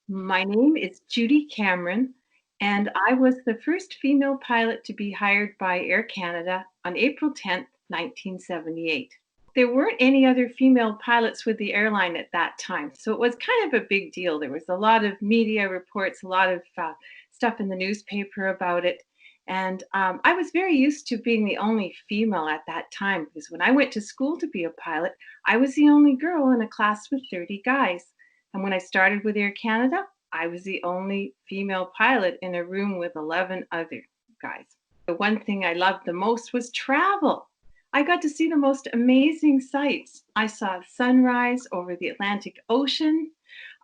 My name is Judy Cameron, and I was the first female pilot to be hired by Air Canada on April 10th, 1978. There weren't any other female pilots with the airline at that time, so it was kind of a big deal. There was a lot of media reports, a lot of stuff in the newspaper about it. And I was very used to being the only female at that time because when I went to school to be a pilot, I was the only girl in a class with 30 guys. And when I started with Air Canada, I was the only female pilot in a room with 11 other guys. The one thing I loved the most was travel. I got to see the most amazing sights. I saw sunrise over the Atlantic Ocean.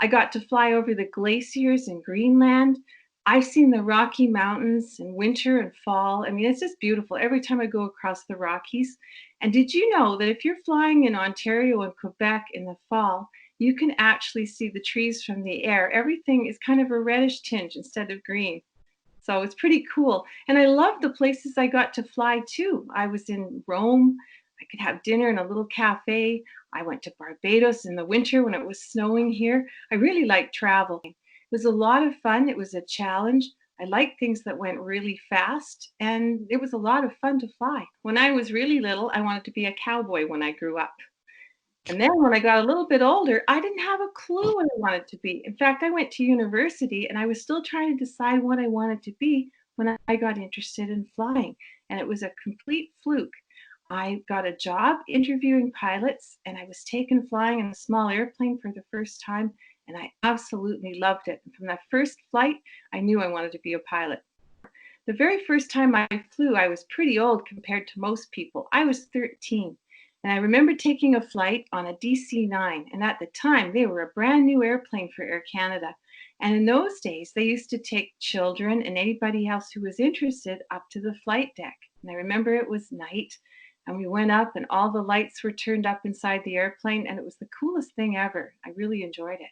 I got to fly over the glaciers in Greenland. I've seen the Rocky Mountains in winter and fall. I mean, it's just beautiful every time I go across the Rockies. And did you know that if you're flying in Ontario and Quebec in the fall, you can actually see the trees from the air? Everything is kind of a reddish tinge instead of green. So it's pretty cool. And I love the places I got to fly to. I was in Rome. I could have dinner in a little cafe. I went to Barbados in the winter when it was snowing here. I really like traveling. It was a lot of fun. It was a challenge. I liked things that went really fast, and it was a lot of fun to fly. When I was really little, I wanted to be a cowboy when I grew up. And then when I got a little bit older, I didn't have a clue what I wanted to be. In fact, I went to university and I was still trying to decide what I wanted to be when I got interested in flying. And it was a complete fluke. I got a job interviewing pilots and I was taken flying in a small airplane for the first time. And I absolutely loved it. And from that first flight, I knew I wanted to be a pilot. The very first time I flew, I was pretty old compared to most people. I was 13. And I remember taking a flight on a DC-9. And at the time, they were a brand new airplane for Air Canada. And in those days, they used to take children and anybody else who was interested up to the flight deck. And I remember it was night. And we went up and all the lights were turned up inside the airplane. And it was the coolest thing ever. I really enjoyed it.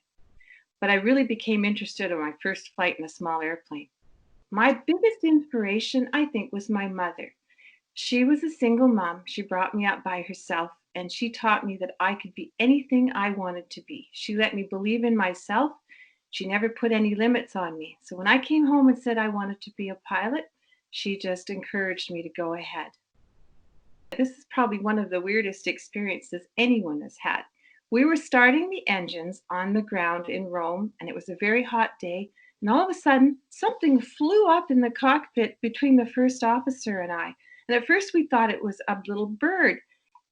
But I really became interested on my first flight in a small airplane. My biggest inspiration, I think, was my mother. She was a single mom. She brought me up by herself, and she taught me that I could be anything I wanted to be. She let me believe in myself. She never put any limits on me. So when I came home and said I wanted to be a pilot, she just encouraged me to go ahead. This is probably one of the weirdest experiences anyone has had. We were starting the engines on the ground in Rome, and it was a very hot day. And all of a sudden, something flew up in the cockpit between the first officer and I. And at first, we thought it was a little bird.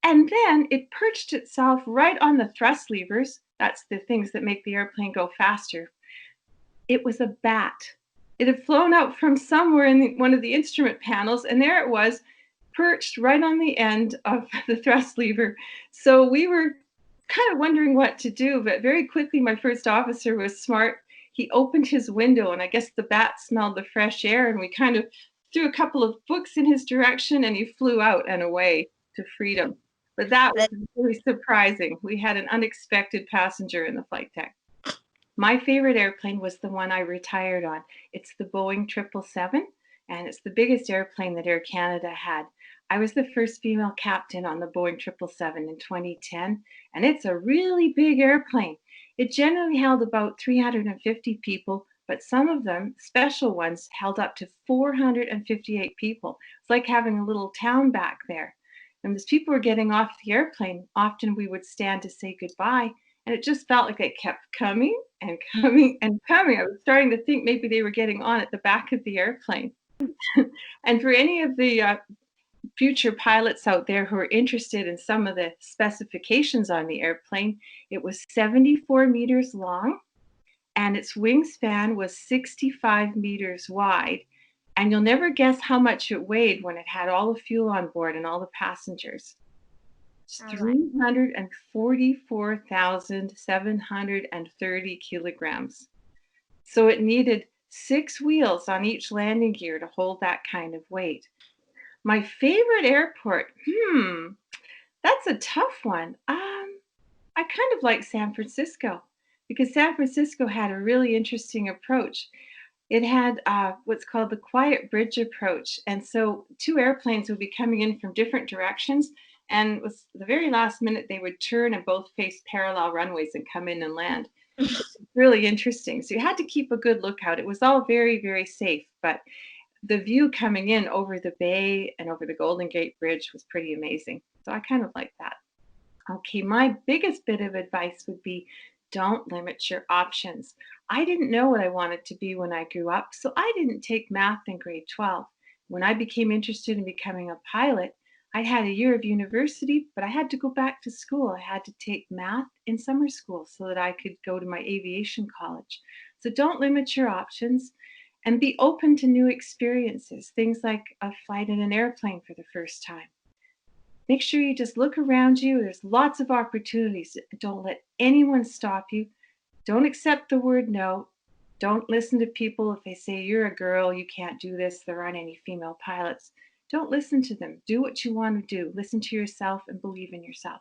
And then it perched itself right on the thrust levers. That's the things that make the airplane go faster. It was a bat. It had flown out from somewhere in one of the instrument panels, and there it was, perched right on the end of the thrust lever. So we were kind of wondering what to do, but very quickly my first officer was smart. He opened his window, and I guess the bat smelled the fresh air, and we kind of threw a couple of books in his direction, and he flew out and away to freedom. But that was That really surprising. We had an unexpected passenger in the flight deck. My favorite airplane was the one I retired on. It's the Boeing 777, and it's the biggest airplane that Air Canada had. I was the first female captain on the Boeing 777 in 2010, and it's a really big airplane. It generally held about 350 people, but some of them, special ones, held up to 458 people. It's like having a little town back there. And as people were getting off the airplane, often we would stand to say goodbye, and it just felt like it kept coming and coming and coming. I was starting to think maybe they were getting on at the back of the airplane. And for any of the future pilots out there who are interested in some of the specifications on the airplane, it was 74 meters long and its wingspan was 65 meters wide. And you'll never guess how much it weighed when it had all the fuel on board and all the passengers. It's all right. 344,730 kilograms. So it needed 6 wheels on each landing gear to hold that kind of weight. My favorite airport, that's a tough one. I kind of like San Francisco because San Francisco had a really interesting approach. It had what's called the quiet bridge approach. And so two airplanes would be coming in from different directions. And it was the very last minute they would turn and both face parallel runways and come in and land. really interesting. So you had to keep a good lookout. It was all very, very safe, but the view coming in over the bay and over the Golden Gate Bridge was pretty amazing. So I kind of like that. Okay, my biggest bit of advice would be don't limit your options. I didn't know what I wanted to be when I grew up, so I didn't take math in grade 12. When I became interested in becoming a pilot, I had a year of university, but I had to go back to school. I had to take math in summer school so that I could go to my aviation college. So don't limit your options and be open to new experiences, things like a flight in an airplane for the first time. Make sure you just look around you. There's lots of opportunities. Don't let anyone stop you. Don't accept the word no. Don't listen to people if they say you're a girl, you can't do this, there aren't any female pilots. Don't listen to them. Do what you want to do. Listen to yourself and believe in yourself.